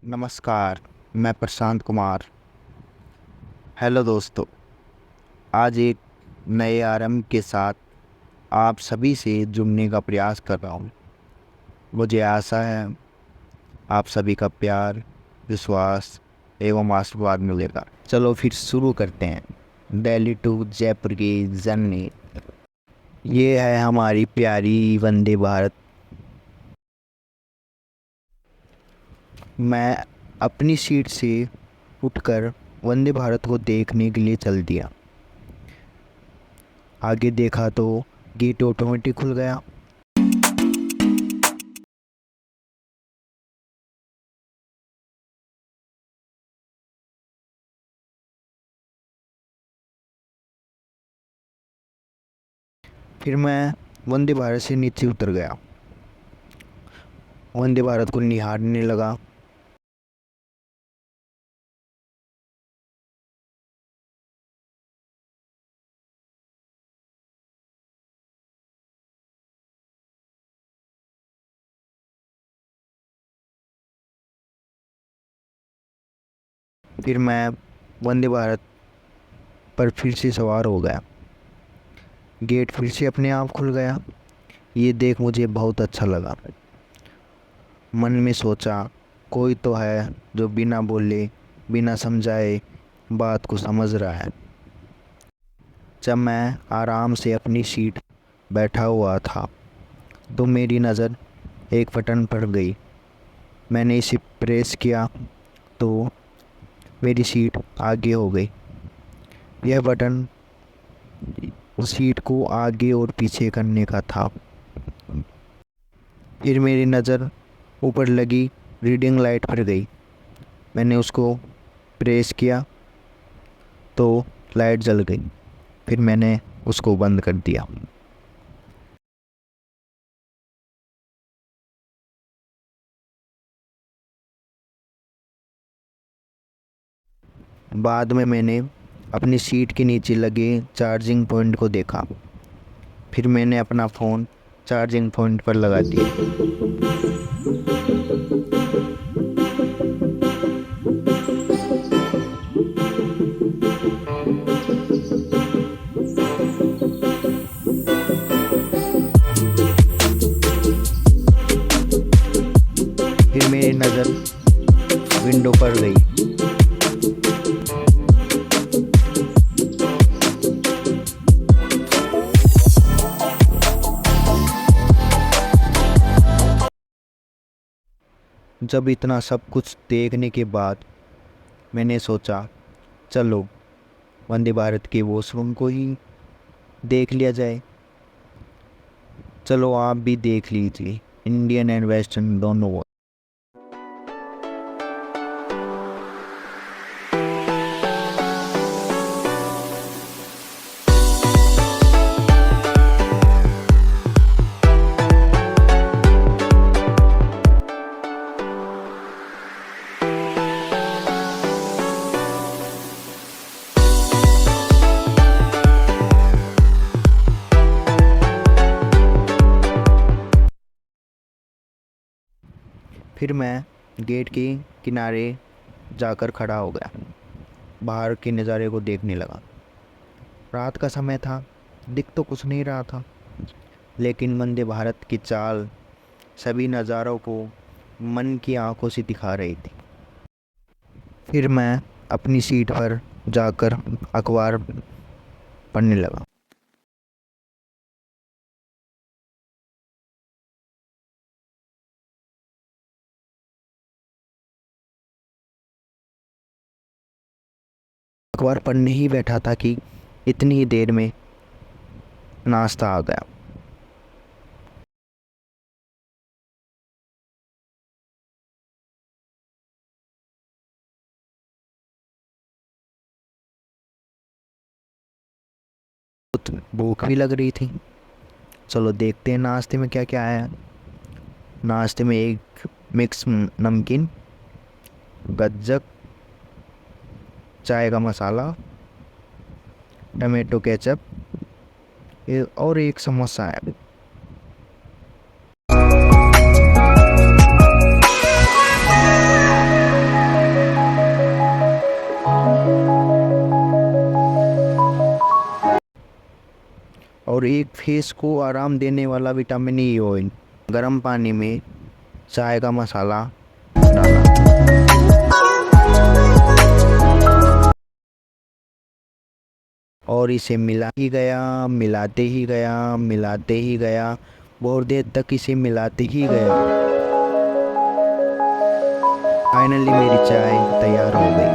नमस्कार। मैं प्रशांत कुमार। हेलो दोस्तों। आज एक नए आरंभ के साथ आप सभी से जुड़ने का प्रयास कर रहा हूँ। मुझे आशा है आप सभी का प्यार, विश्वास एवं आशीर्वाद मिलेगा। चलो फिर शुरू करते हैं दिल्ली टू जयपुर की जर्नी। ये है हमारी प्यारी वंदे भारत। मैं अपनी सीट से उठकर वंदे भारत को देखने के लिए चल दिया। आगे देखा तो गेट ऑटोमेटिक खुल गया। फिर मैं वंदे भारत से नीचे उतर गया, वंदे भारत को निहारने लगा। फिर मैं वंदे भारत पर फिर से सवार हो गया। गेट फिर से अपने आप खुल गया। ये देख मुझे बहुत अच्छा लगा। मन में सोचा कोई तो है जो बिना बोले, बिना समझाए बात को समझ रहा है। जब मैं आराम से अपनी सीट बैठा हुआ था तो मेरी नज़र एक बटन पर गई। मैंने इसे प्रेस किया तो मेरी सीट आगे हो गई। यह बटन उस सीट को आगे और पीछे करने का था। फिर मेरी नज़र ऊपर लगी रीडिंग लाइट पर गई। मैंने उसको प्रेस किया तो लाइट जल गई। फिर मैंने उसको बंद कर दिया। बाद में मैंने अपनी सीट के नीचे लगे चार्जिंग पॉइंट को देखा। फिर मैंने अपना फ़ोन चार्जिंग पॉइंट पर लगा दिया। फिर मेरी नज़र विंडो पर गई। जब इतना सब कुछ देखने के बाद मैंने सोचा चलो वंदे भारत के वॉशरूम को ही देख लिया जाए। चलो आप भी देख लीजिए, इंडियन एंड वेस्टर्न दोनों। फिर मैं गेट के किनारे जाकर खड़ा हो गया, बाहर के नज़ारे को देखने लगा। रात का समय था, दिख तो कुछ नहीं रहा था, लेकिन वंदे भारत की चाल सभी नज़ारों को मन की आंखों से दिखा रही थी। फिर मैं अपनी सीट पर जाकर अखबार पढ़ने लगा। अखबार पढ़ने ही बैठा था कि इतनी ही देर में नाश्ता आ गया। भूख भी लग रही थी। चलो देखते हैं नाश्ते में क्या क्या आया। नाश्ते में एक मिक्स नमकीन, गज्जक, चाय का मसाला, टमाटो केचप और एक समोसा है। फेस को आराम देने वाला विटामिन ई ऑयल। गर्म पानी में चाय का मसाला डाला और इसे मिलाते ही गया, बहुत देर तक इसे मिलाते ही गया। फाइनली मेरी चाय तैयार हो गई।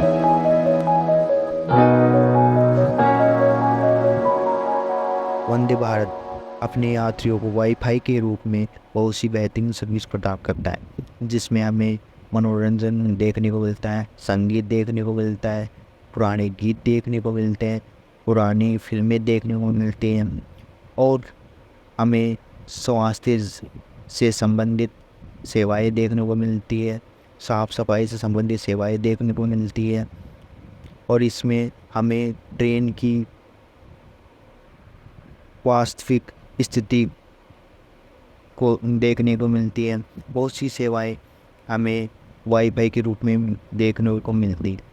वंदे भारत अपने यात्रियों को वाईफाई के रूप में बहुत सी बेहतरीन सर्विस प्रदान करता है, जिसमें हमें मनोरंजन देखने को मिलता है, संगीत देखने को मिलता है, पुराने गीत देखने को मिलते हैं, पुरानी फिल्में देखने को मिलती हैं और हमें स्वास्थ्य से संबंधित सेवाएं देखने को मिलती है, साफ़ सफाई से संबंधित सेवाएं देखने को मिलती है और इसमें हमें ट्रेन की वास्तविक स्थिति को देखने को मिलती है। बहुत सी सेवाएं हमें वाईफाई के रूप में देखने को मिलती है।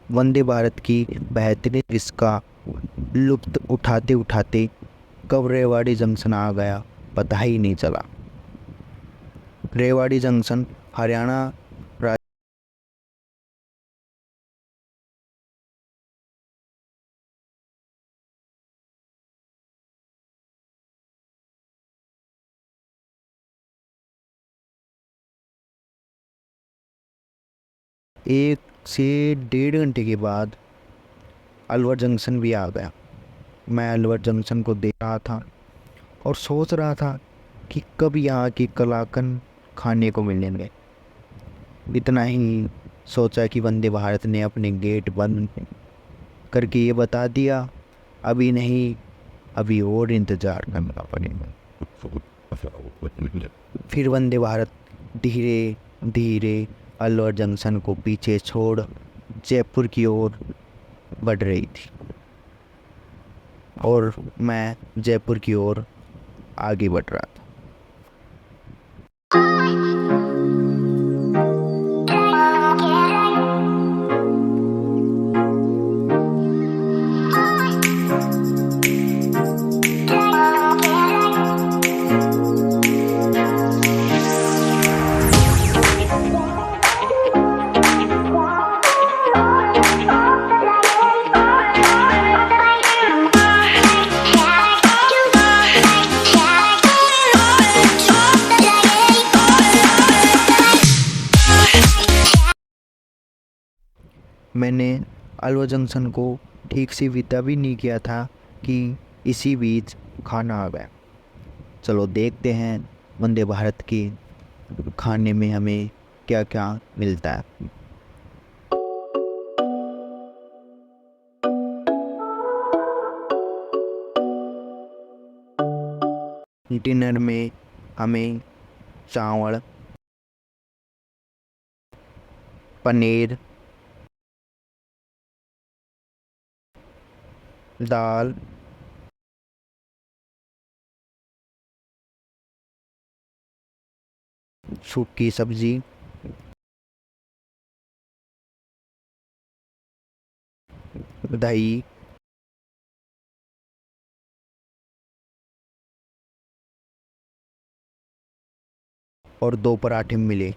वंदे भारत की बेहतरीन इसका लुत्फ़ उठाते उठाते कब रेवाड़ी जंक्शन आ गया पता ही नहीं चला। रेवाड़ी जंक्शन हरियाणा एक से 1.5 घंटे के बाद अलवर जंक्शन भी आ गया। मैं अलवर जंक्शन को देख रहा था और सोच रहा था कि कब यहाँ की कलाकंद खाने को मिलेंगे। इतना ही सोचा कि वंदे भारत ने अपने गेट बंद करके ये बता दिया, अभी नहीं, अभी और इंतज़ार करना पड़ेगा। फिर वंदे भारत धीरे धीरे अलवर जंक्शन को पीछे छोड़ जयपुर की ओर बढ़ रही थी और मैं जयपुर की ओर आगे बढ़ रहा था। मैंने अलवर जंक्शन को ठीक से विदा भी नहीं किया था कि इसी बीच खाना आ गया। चलो देखते हैं वंदे भारत के खाने में हमें क्या क्या मिलता है। डिनर में हमें चावल, पनीर, दाल, सूखी सब्जी, दही और 2 पराठे मिले।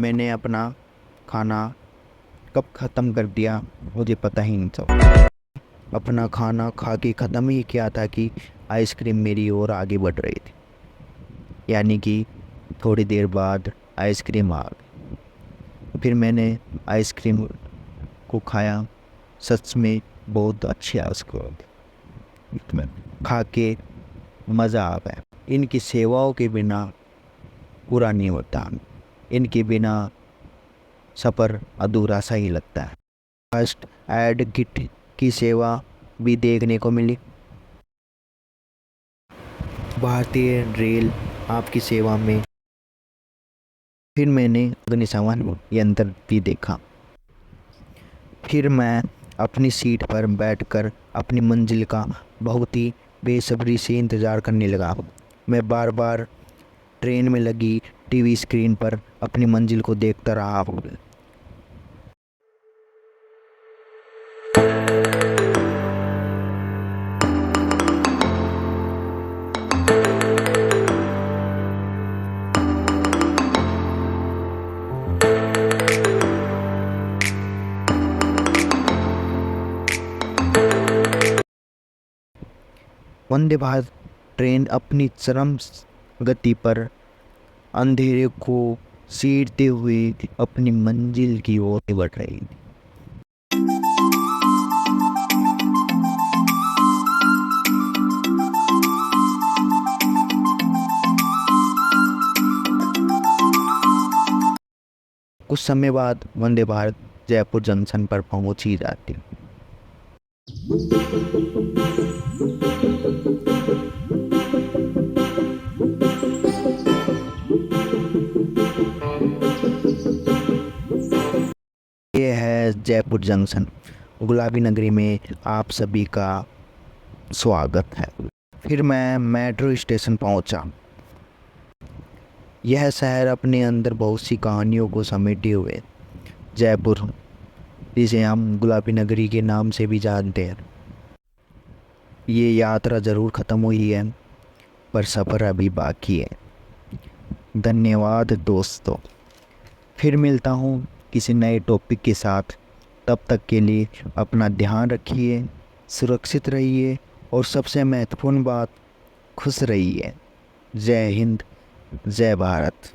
मैंने अपना खाना कब ख़त्म कर दिया मुझे पता ही नहीं चला। अपना खाना खा के ख़त्म ही किया था कि आइसक्रीम मेरी ओर आगे बढ़ रही थी, यानी कि थोड़ी देर बाद आइसक्रीम आ गई। फिर मैंने आइसक्रीम को खाया, सच में बहुत अच्छी आइसक्रीम खा के मज़ा आ गया। इनकी सेवाओं के बिना पूरा नहीं होता, इनके बिना सफ़र अधूरा सा ही लगता है। फर्स्ट एड किट की सेवा भी देखने को मिली। भारतीय रेल आपकी सेवा में। फिर मैंने अग्निशमन यंत्र भी देखा। फिर मैं अपनी सीट पर बैठकर अपनी मंजिल का बहुत ही बेसब्री से इंतज़ार करने लगा। मैं बार बार ट्रेन में लगी टीवी स्क्रीन पर अपनी मंजिल को देखता रहा। वंदे भारत ट्रेन अपनी चरम गति पर अंधेरे को चीरते हुए अपनी मंजिल की ओर बढ़ रही थी। कुछ समय बाद वंदे भारत जयपुर जंक्शन पर पहुंच ही जाती। ये है जयपुर जंक्शन। गुलाबी नगरी में आप सभी का स्वागत है। फिर मैं मेट्रो स्टेशन पहुंचा। यह शहर अपने अंदर बहुत सी कहानियों को समेटे हुए जयपुर, जिसे हम गुलाबी नगरी के नाम से भी जानते हैं। ये यात्रा ज़रूर ख़त्म हुई है, पर सफ़र अभी बाकी है। धन्यवाद दोस्तों। फिर मिलता हूँ किसी नए टॉपिक के साथ। तब तक के लिए अपना ध्यान रखिए, सुरक्षित रहिए और सबसे महत्वपूर्ण बात, खुश रहिए। जय हिंद, जय भारत।